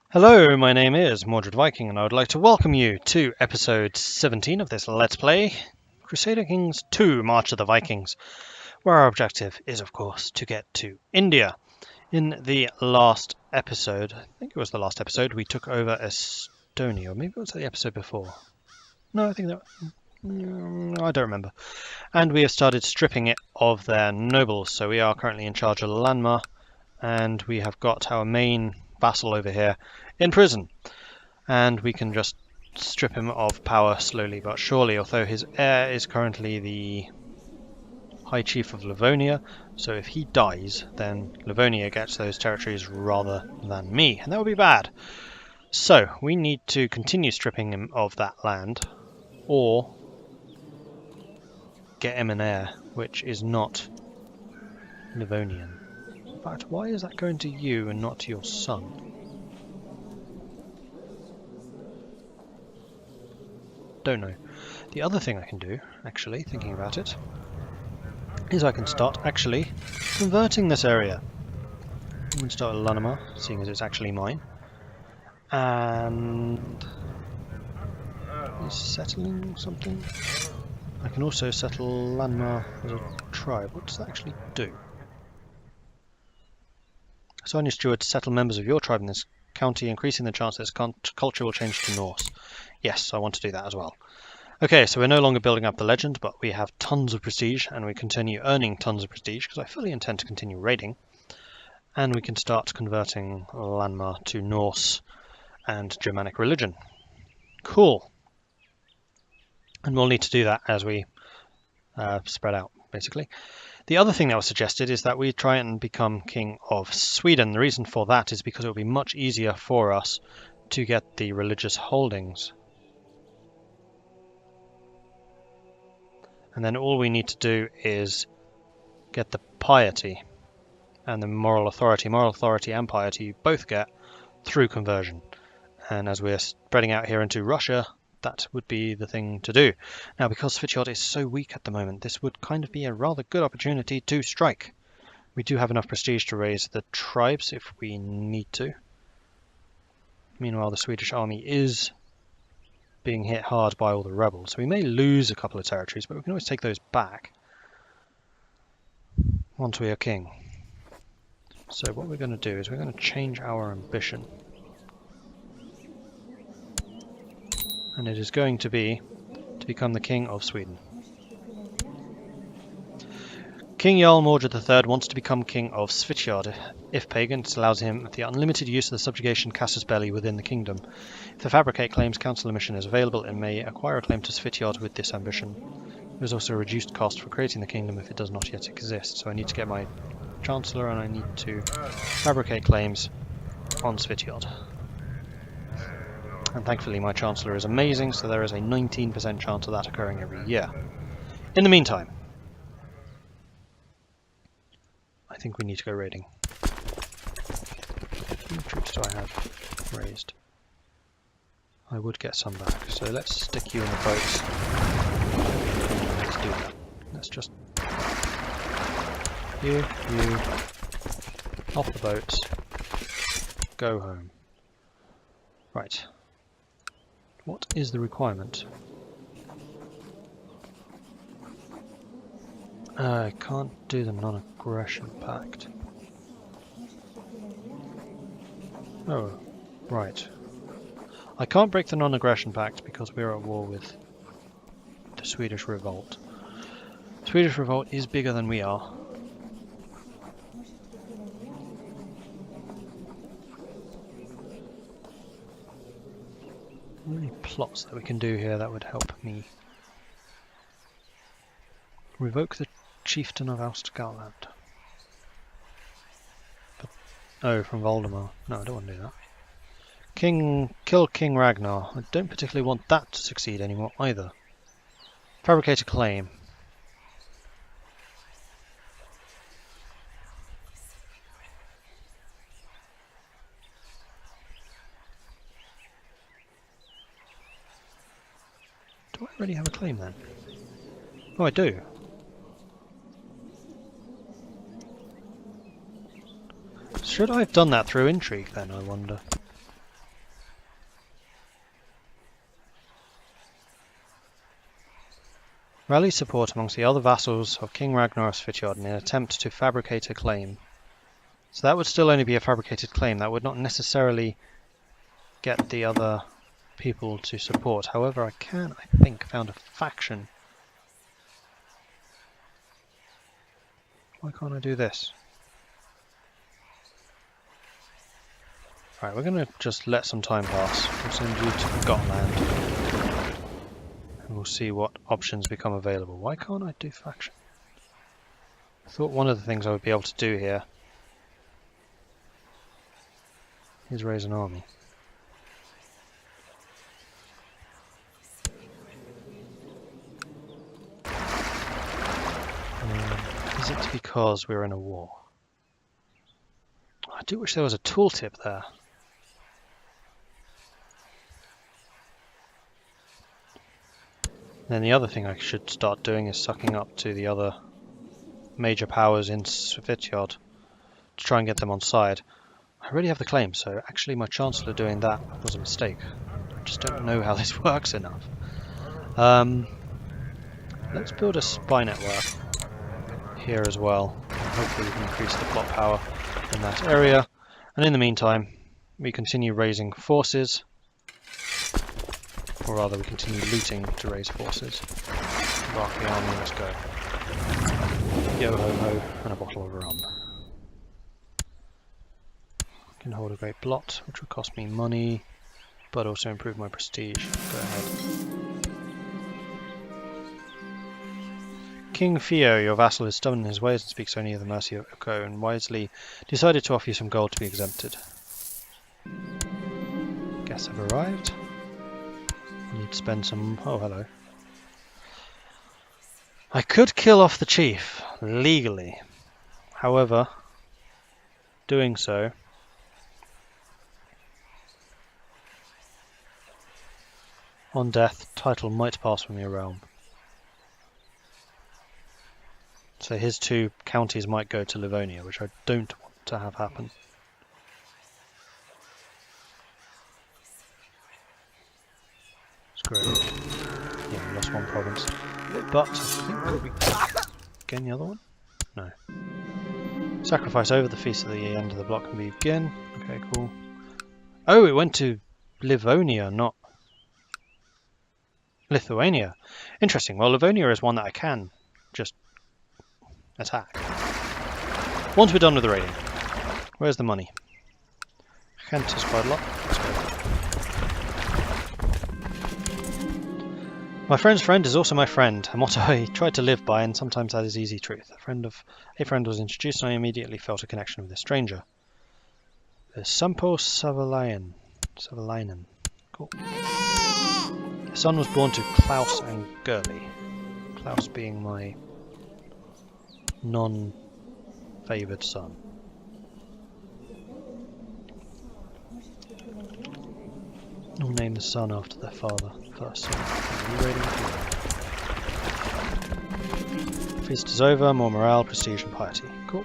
Hello, my name is Mordred Viking, and I would like to welcome you to episode 17 of this Let's Play, Crusader Kings II, March of the Vikings, where our objective is, of course, to get to India. In the last episode, I think it was the last episode, we took over Estonia, or maybe it was the episode before. No, I think that... I don't remember. And we have started stripping it of their nobles, so we are currently in charge of Lanma, and we have got our main vassal over here in prison, and we can just strip him of power slowly but surely, although his heir is currently the High Chief of Livonia, so if he dies then Livonia gets those territories rather than me, and that would be bad. So we need to continue stripping him of that land or get him an heir which is not Livonian. In fact, why is that going to you and not to your son? Don't know. The other thing I can do, actually, thinking about it, is I can start actually converting this area. I'm going to start with Lanma, seeing as it's actually mine. And is settling something? I can also settle Lanma as a tribe. What does that actually do? Assign your steward to settle members of your tribe in this county, increasing the chance that its culture will change to Norse. Yes, I want to do that as well. Okay, so we're no longer building up the legend, but we have tons of prestige, and we continue earning tons of prestige, because I fully intend to continue raiding. And we can start converting Lanma to Norse and Germanic religion. Cool. And we'll need to do that as we spread out, basically. The other thing that was suggested is that we try and become King of Sweden. The reason for that is because it will be much easier for us to get the religious holdings. And then all we need to do is get the piety and the moral authority. Moral authority and piety you both get through conversion. And as we're spreading out here into Russia, that would be the thing to do. Now, because Svitjod is so weak at the moment, this would kind of be a rather good opportunity to strike. We do have enough prestige to raise the tribes if we need to. Meanwhile, the Swedish army is being hit hard by all the rebels. So we may lose a couple of territories, but we can always take those back once we are king. So what we're going to do is we're going to change our ambition. And it is going to be to become the King of Sweden. King Jarl Mordred III wants to become King of Svitjod. If pagan, it allows him the unlimited use of the subjugation casus belli within the kingdom. If the Fabricate claims council admission is available, it may acquire a claim to Svitjod with this ambition. There is also a reduced cost for creating the kingdom if it does not yet exist, so I need to get my Chancellor and I need to fabricate claims on Svitjod. And thankfully my Chancellor is amazing, so there is a 19% chance of that occurring every year. In the meantime, I think we need to go raiding. How many troops do I have raised? I would get some back, so let's stick you in the boats. Let's do that. Let's just... You, off the boats, go home. Right. What is the requirement? I can't do the non-aggression pact. Oh, right. I can't break the non-aggression pact because we're at war with the Swedish revolt. The Swedish revolt is bigger than we are. Are there any plots that we can do here that would help me? Revoke the chieftain of Austgarland. Oh, from Valdemar. No, I don't want to do that. Kill King Ragnar. I don't particularly want that to succeed anymore either. Fabricate a claim. Do I already have a claim then? Oh, I do. Should I have done that through intrigue then, I wonder? Rally support amongst the other vassals of King Ragnar Svitjod in an attempt to fabricate a claim. So that would still only be a fabricated claim. That would not necessarily get the other people to support. However, I think, found a faction. Why can't I do this? Right, we're going to just let some time pass. We'll send you to Gotland. And we'll see what options become available. Why can't I do faction? I thought one of the things I would be able to do here is raise an army. Is it because we're in a war? I do wish there was a tooltip there. Then the other thing I should start doing is sucking up to the other major powers in Svitjod to try and get them on side. I already have the claim, so actually my chancellor doing that was a mistake. I just don't know how this works enough. Let's build a spy network here as well. Hopefully we can increase the plot power in that area. And in the meantime, we continue raising forces. Or rather, we continue looting to raise forces. Embark the army, let's go. Yo ho ho, and a bottle of rum. I can hold a great blot, which will cost me money, but also improve my prestige. Go ahead. King Theo, your vassal, is stubborn in his ways and speaks only of the mercy of Oko, and wisely decided to offer you some gold to be exempted. Guess I've arrived. Need to spend some... oh, hello. I could kill off the chief, legally. However, doing so... on death, title might pass from your realm. So his 2 counties might go to Livonia, which I don't want to have happen. Screw it. Yeah, we lost 1 province. But I think we gain the other one? No. Sacrifice over the feast of the end of the block can begin. Okay, cool. Oh, it went to Livonia, not Lithuania. Interesting. Well, Livonia is one that I can just attack. Once we're done with the raiding. Where's the money? Kent is quite a lot. Let's go. My friend's friend is also my friend, a motto I tried to live by, and sometimes that is easy truth. A friend was introduced, and I immediately felt a connection with a stranger. Sampo Savalainen. Cool. The son was born to Klaus and Gurley. Klaus being my non-favoured son. All name the son after their father. First son. Feast is over, more morale, prestige and piety. Cool.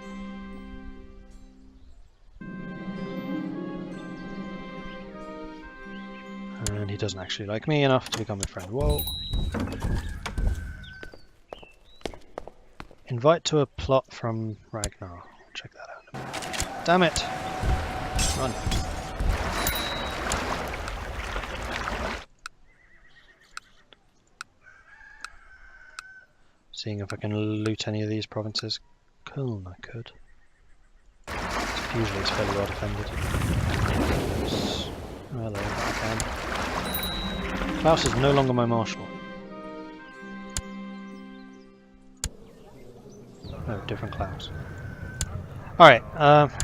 And he doesn't actually like me enough to become a friend. Whoa. Invite to a plot from Ragnar. Check that out in a minute. Damn it! Run. Seeing if I can loot any of these provinces. Köln I could. Usually it's fairly well defended. Hello, I can. Klaus is no longer my marshal. No, different Klaus. Alright,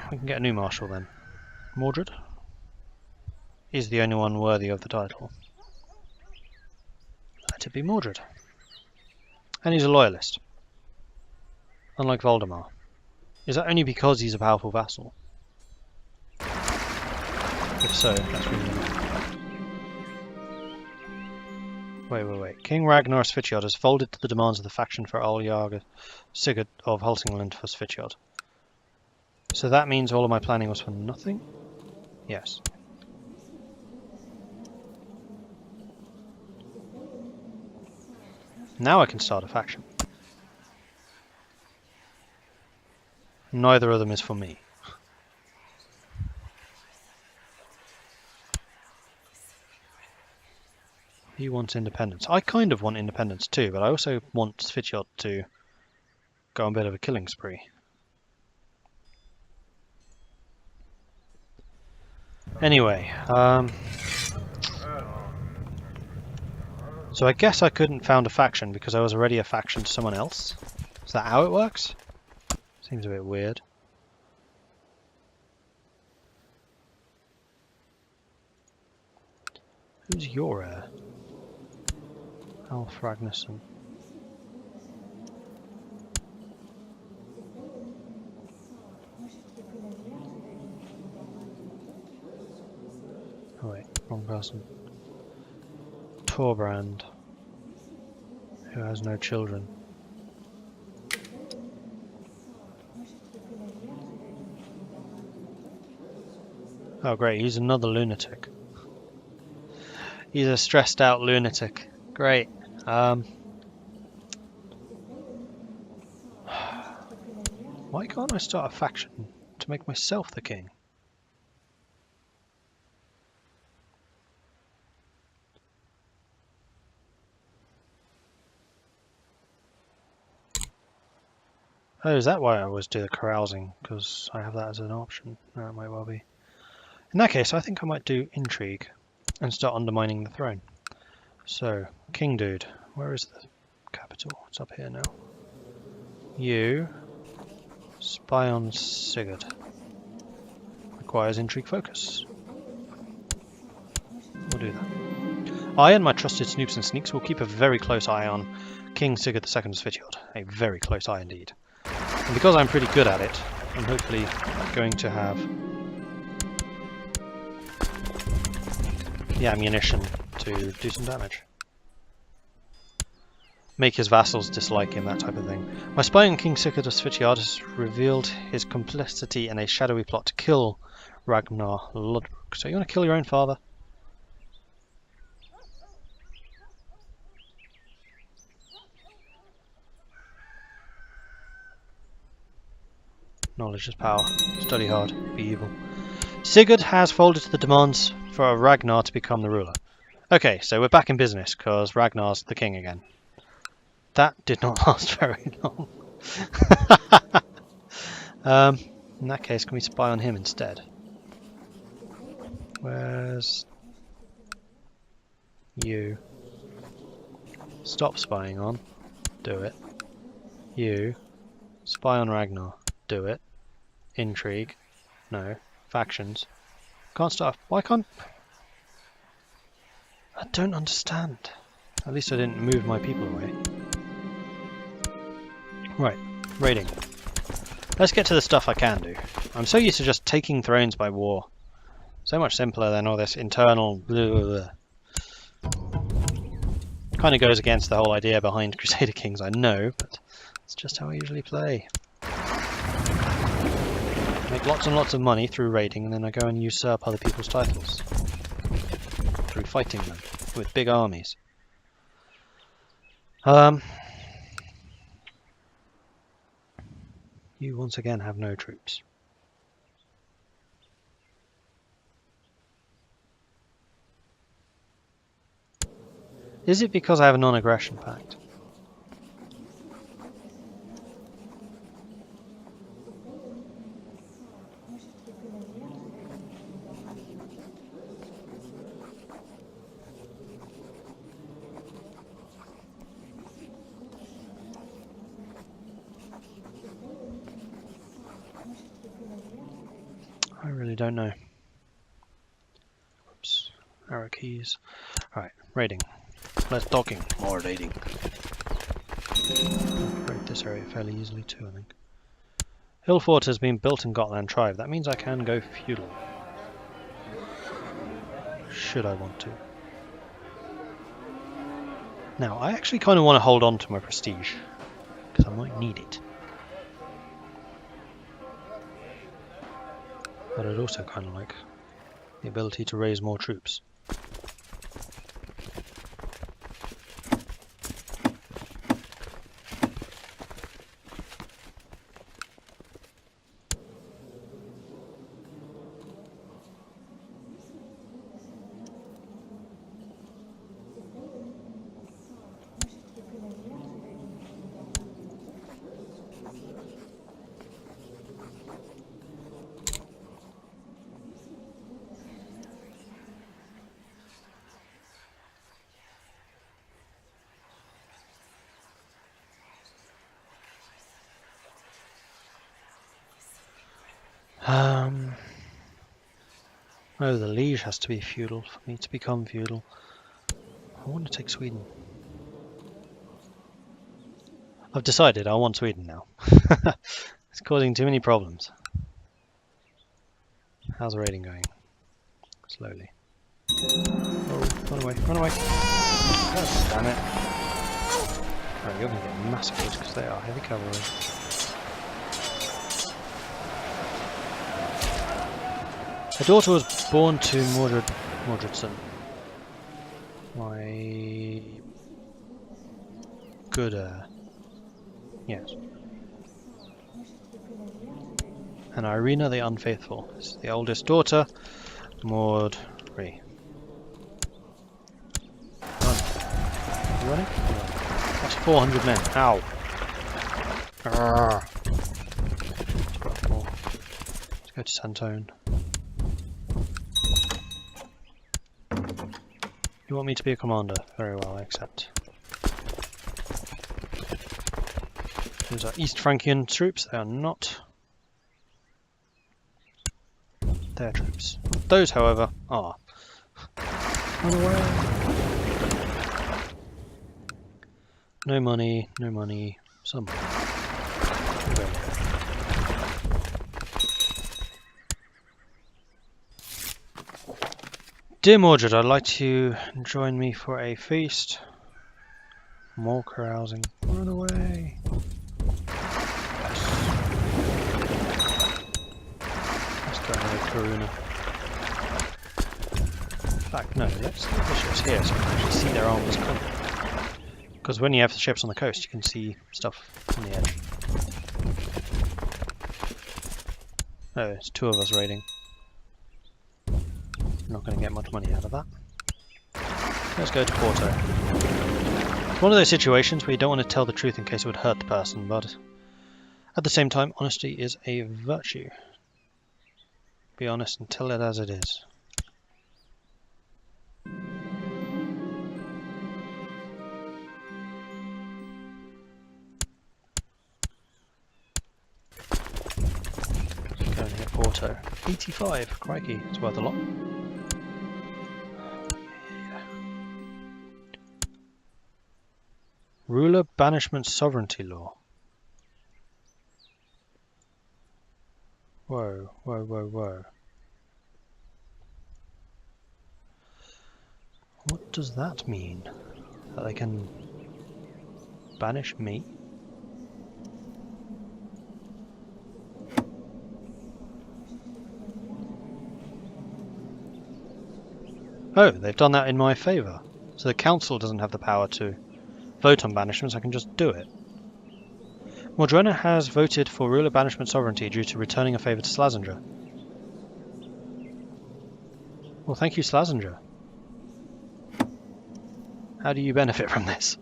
we can get a new marshal then. Mordred is the only one worthy of the title. Let it be Mordred. And he's a loyalist. Unlike Voldemar. Is that only because he's a powerful vassal? If so, that's really annoying. Wait. King Ragnar Svitjod has folded to the demands of the faction for Aljarg Sigurd of Helsingland for Svitjod. So that means all of my planning was for nothing? Yes. Now I can start a faction. Neither of them is for me. He wants independence. I kind of want independence too, but I also want Svitjod to go on a bit of a killing spree. Anyway, so I guess I couldn't found a faction because I was already a faction to someone else. Is that how it works? Seems a bit weird. Who's your heir? Alf Ragnarsson. Oh wait, wrong person. Torbrand, who has no children. Oh great, he's another lunatic. He's a stressed out lunatic. Great. Why can't I start a faction to make myself the king? Oh, is that why I always do the carousing? Because I have that as an option. That might well be. In that case, I think I might do intrigue and start undermining the throne. So, King Dude, where is the capital? It's up here now. You spy on Sigurd. Requires intrigue focus. We'll do that. I and my trusted snoops and sneaks will keep a very close eye on King Sigurd II of Svitjod. A very close eye indeed. And because I'm pretty good at it, I'm hopefully going to have the ammunition to do some damage. Make his vassals dislike him, that type of thing. My spy on King Sigurd of Svitjod has revealed his complicity in a shadowy plot to kill Ragnar Lodbrok. So you want to kill your own father? Knowledge is power. Study hard. Be evil. Sigurd has folded to the demands for Ragnar to become the ruler. Okay, so we're back in business because Ragnar's the king again. That did not last very long. In that case, can we spy on him instead? Where's you? Stop spying on. Do it. You. Spy on Ragnar. Do it. Intrigue. No. Factions. Can't start. Why can't... I don't understand. At least I didn't move my people away. Right. Raiding. Let's get to the stuff I can do. I'm so used to just taking thrones by war. So much simpler than all this internal blah, blah, blah. Kind of goes against the whole idea behind Crusader Kings, I know, but it's just how I usually play. Make lots and lots of money through raiding, and then I go and usurp other people's titles. Through fighting them, with big armies. You once again have no troops. Is it because I have a non-aggression pact? I really don't know. Oops. Arrow keys. Alright, raiding. Less docking, more raiding. I'll raid this area fairly easily too, I think. Hill Fort has been built in Gotland Tribe. That means I can go feudal. Should I want to. Now, I actually kind of want to hold on to my prestige, because I might need it. But I'd also kind of like the ability to raise more troops. Oh, the liege has to be feudal for me to become feudal. I want to take Sweden. I've decided I want Sweden now. It's causing too many problems. How's the raiding going? Slowly. Oh, run away, run away! God damn it. Right, you're going to get massacred because they are heavy cavalry. Her daughter was born to Mordredson. My good yes. And Irina the Unfaithful is the oldest daughter, Mordred. Run. You running? That's 400 men. Ow. Let's go to Santone. You want me to be a commander? Very well, I accept. Those are East Frankian troops. They are not their troops. Those, however, are. Run away! No money, no money, some money. Dear Mordred, I'd like you to join me for a feast. More carousing. Run away! Yes. Let's go away, Karuna. In fact, no, let's get the ships here so we can actually see their armies coming. Because when you have the ships on the coast, you can see stuff on the edge. Oh, it's two of us raiding. Not going to get much money out of that. Let's go to Porto. It's one of those situations where you don't want to tell the truth in case it would hurt the person, but at the same time, honesty is a virtue. Be honest and tell it as it is. Go and hit Porto. 85, crikey, it's worth a lot. Ruler banishment sovereignty law. Whoa, whoa, whoa, whoa. What does that mean? That they can banish me? Oh, they've done that in my favour. So the council doesn't have the power to vote on banishments, I can just do it. Mordrona has voted for ruler banishment sovereignty due to returning a favour to Slazenger. Well, thank you, Slazenger. How do you benefit from this?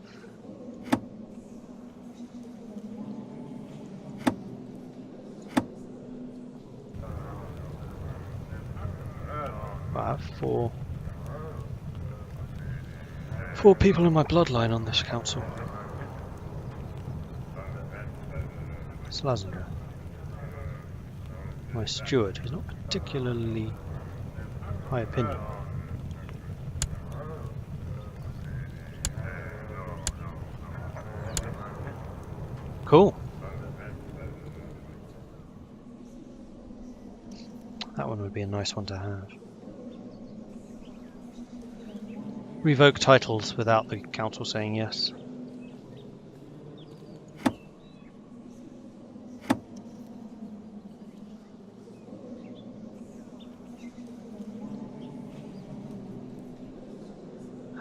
I have four people in my bloodline on this council. Slazenger. My steward, who's not particularly high opinion. Cool. That one would be a nice one to have. Revoke titles without the council saying yes.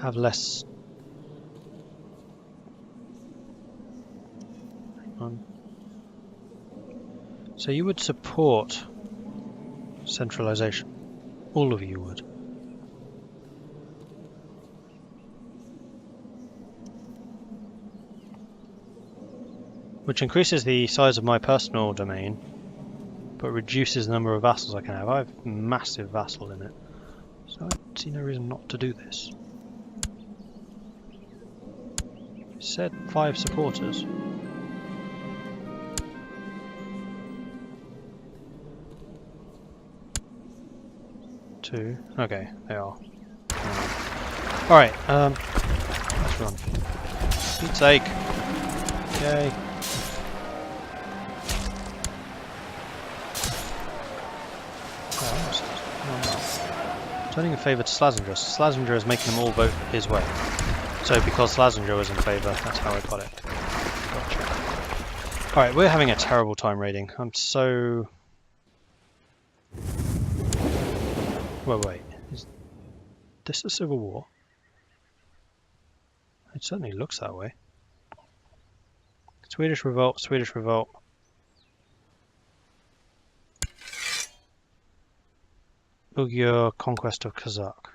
Have less. Hang on. So you would support centralization? All of you would. Which increases the size of my personal domain, but reduces the number of vassals I can have. I have a massive vassal in it, so I see no reason not to do this. It said 5 supporters. I 2. Okay, they are. Alright, let's run. Pete's sake. Yay. Turning a favour to Slazenger. Slazenger is making them all vote his way. So because Slazenger was in favour, that's how I got it. Gotcha. Alright, we're having a terrible time raiding. I'm so... Wait. Is this a civil war? It certainly looks that way. Swedish revolt, Swedish revolt. Ugyur conquest of Kazakh.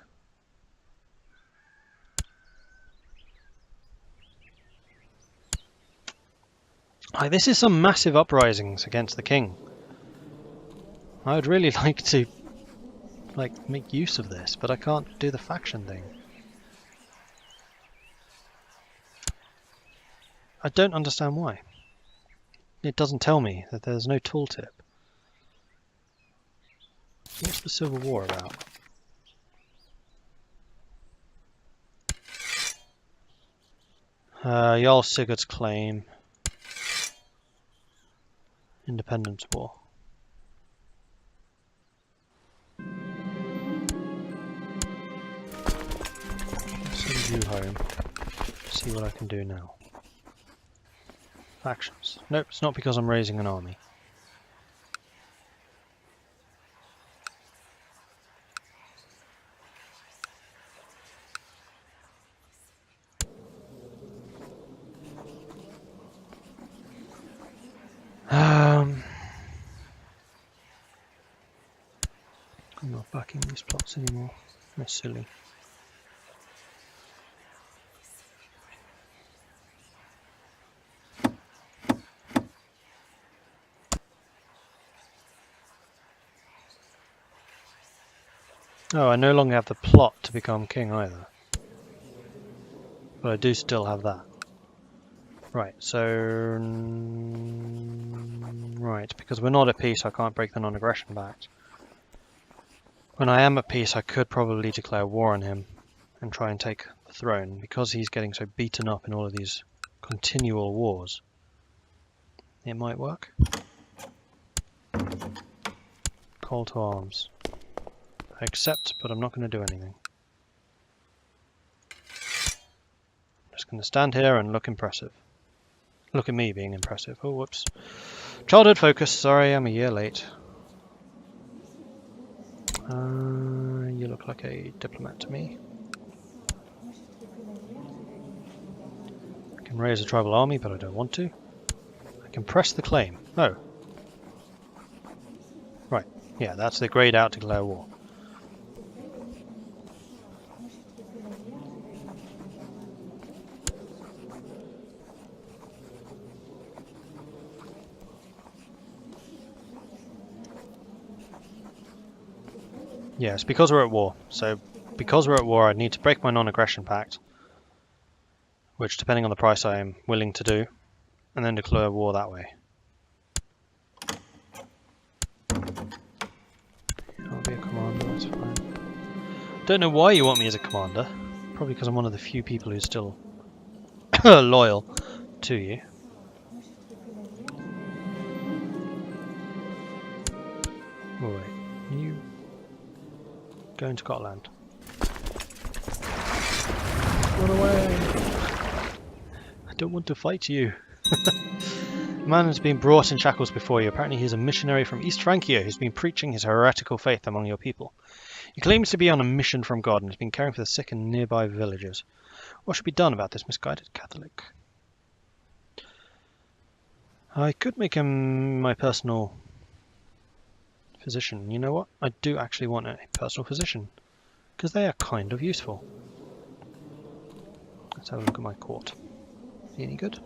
This is some massive uprisings against the king. I would really like to make use of this, but I can't do the faction thing. I don't understand why. It doesn't tell me that there's no tooltip. What's the Civil War about? Jarl Sigurd's claim. Independence War. Send you home. See what I can do now. Factions. Nope, it's not because I'm raising an army. I'm not backing these plots anymore. They're silly. Oh, I no longer have the plot to become king either. But I do still have that. Right, so... Right, because we're not at peace, I can't break the non-aggression pact. When I am at peace, I could probably declare war on him and try and take the throne, because he's getting so beaten up in all of these continual wars. It might work. Call to arms. I accept, but I'm not going to do anything. I'm just going to stand here and look impressive. Look at me being impressive. Oh, whoops. Childhood focus. Sorry, I'm a year late. You look like a diplomat to me. I can raise a tribal army, but I don't want to. I can press the claim. Oh. Right. Yeah, that's the grayed out declare war. Yes, because we're at war. So, because we're at war, I need to break my non-aggression pact, which, depending on the price, I am willing to do, and then declare war that way. I'll be a commander, that's fine. Don't know why you want me as a commander. Probably because I'm one of the few people who's still loyal to you. Oh, wait. You... Going to Scotland. Run away! I don't want to fight you. A man has been brought in shackles before you. Apparently he's a missionary from East Francia who's been preaching his heretical faith among your people. He claims to be on a mission from God and has been caring for the sick in nearby villages. What should be done about this misguided Catholic? I could make him my personal physician. You know what? I do actually want a personal physician, because they are kind of useful. Let's have a look at my court. Is he any good?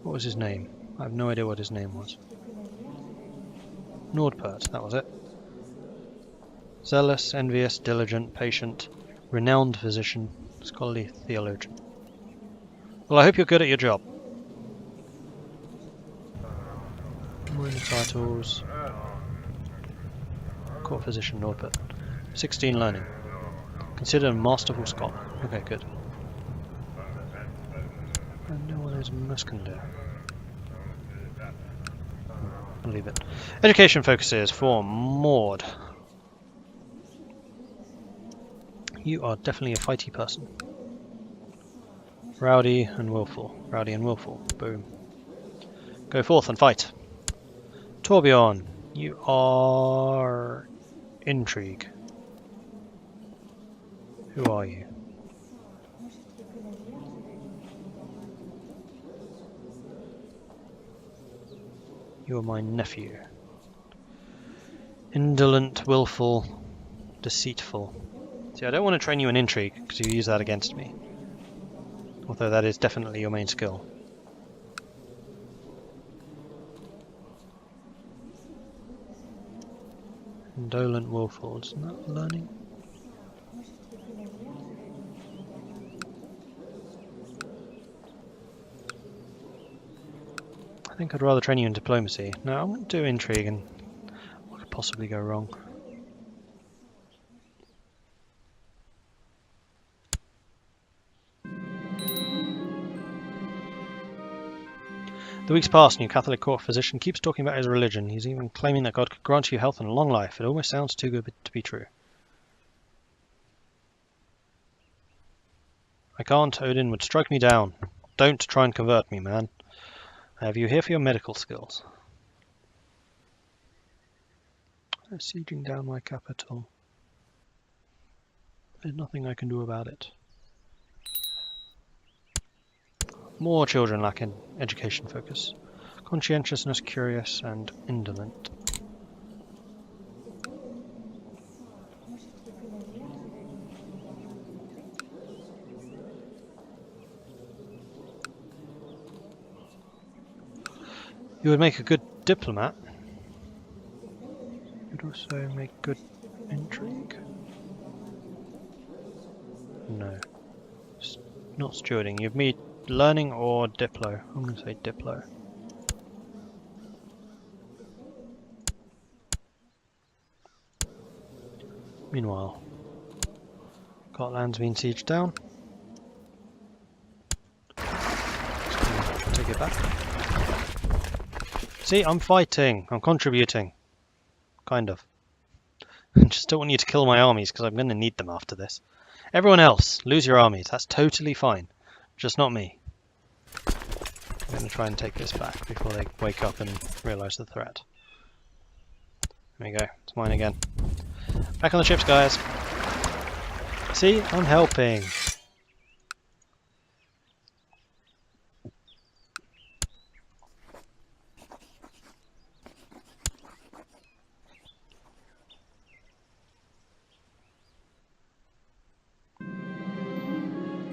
What was his name? I have no idea what his name was. Nordpert, that was it. Zealous, envious, diligent, patient, renowned physician, scholarly theologian. Well, I hope you're good at your job. Minor titles. Court physician, Norbert. 16 learning. Considered a masterful scholar. Okay, good. I know what those must can do. I'll leave it. Education focuses for Mord. You are definitely a fighty person. Rowdy and willful. Rowdy and willful. Boom. Go forth and fight. Torbjorn, you are intrigue. Who are you? You are my nephew. Indolent, willful, deceitful. See, I don't want to train you in intrigue, because you use that against me. Although that is definitely your main skill. Indolent, willful, isn't that learning? I think I'd rather train you in diplomacy. No, I'm going to do intrigue, and what could possibly go wrong? The weeks pass and your Catholic court physician keeps talking about his religion. He's even claiming that God could grant you health and a long life. It almost sounds too good to be true. I can't. Odin would strike me down. Don't try and convert me, man. I have you here for your medical skills. They're sieging down my capital. There's nothing I can do about it. More children lack in education focus. Conscientiousness, curious, and indolent. You would make a good diplomat. You'd also make good intrigue. No. Not stewarding. You'd meet learning or diplo. I'm going to say diplo. Meanwhile, Gotland's been sieged down. Take it back. See, I'm fighting. I'm contributing. Kind of. I just don't want you to kill my armies because I'm going to need them after this. Everyone else, lose your armies. That's totally fine. Just not me. I'm going to try and take this back before they wake up and realise the threat. There we go. It's mine again. Back on the ships, guys. See, I'm helping.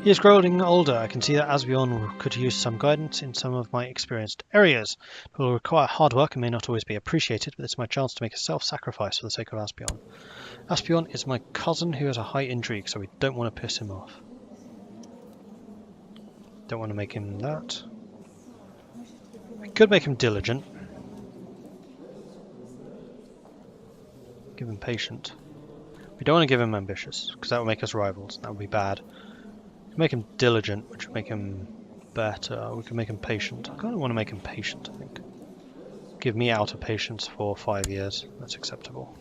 He is growing older. I can see that Asbjorn could use some guidance in some of my experienced areas. It will require hard work and may not always be appreciated, but it's my chance to make a self-sacrifice for the sake of Asbjorn. Asbjorn is my cousin who has a high intrigue, so we don't want to piss him off. Don't want to make him that. We could make him diligent. Give him patient. We don't want to give him ambitious, because that would make us rivals. That would be bad. We can make him diligent, which would make him better. We can make him patient. I kind of want to make him patient, I think. Give me outer patience for 5 years. That's acceptable.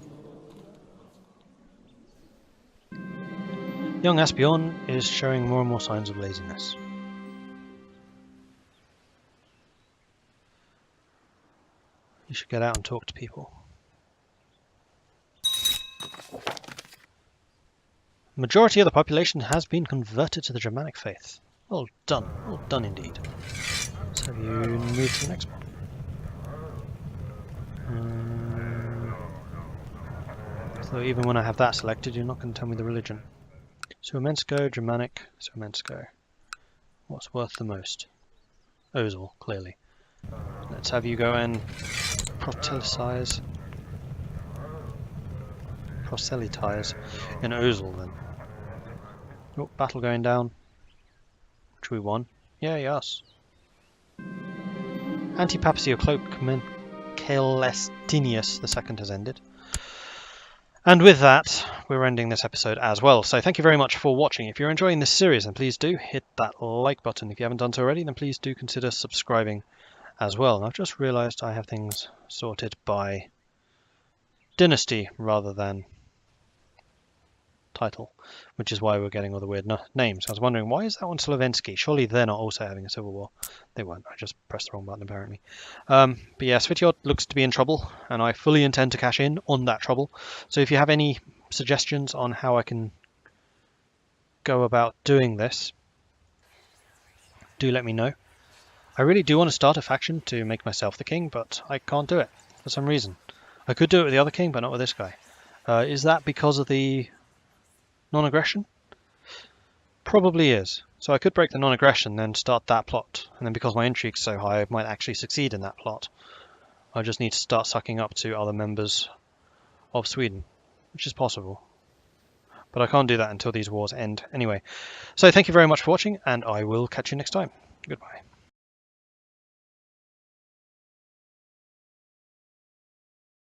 Young Asbjorn is showing more and more signs of laziness. You should get out and talk to people. The majority of the population has been converted to the Germanic faith. Well done indeed. Let's have you move to the next one. So even when I have that selected, you're not going to tell me the religion. Suomensko, Germanic, Suomensko. What's worth the most? Ozil, clearly. Let's have you go and proselytize in Ozil then. Oh, battle going down. Which we won. Yeah, yes. Anti-papacy of Cloak Caelestinius II has ended. And with that, we're ending this episode as well. So thank you very much for watching. If you're enjoying this series, then please do hit that like button. If you haven't done so already, then please do consider subscribing as well. And I've just realized I have things sorted by dynasty rather than title, which is why we're getting all the weird names. I was wondering, why is that one Slovensky? Surely they're not also having a civil war. They weren't. I just pressed the wrong button apparently. But yeah, Svitjod looks to be in trouble, and I fully intend to cash in on that trouble. So if you have any suggestions on how I can go about doing this, do let me know. I really do want to start a faction to make myself the king, but I can't do it for some reason. I could do it with the other king, but not with this guy. Is that because of the non-aggression? Probably is. So I could break the non-aggression, then start that plot, and then because my intrigue's so high, I might actually succeed in that plot. I just need to start sucking up to other members of Sweden, which is possible. But I can't do that until these wars end anyway. So thank you very much for watching, and I will catch you next time. Goodbye.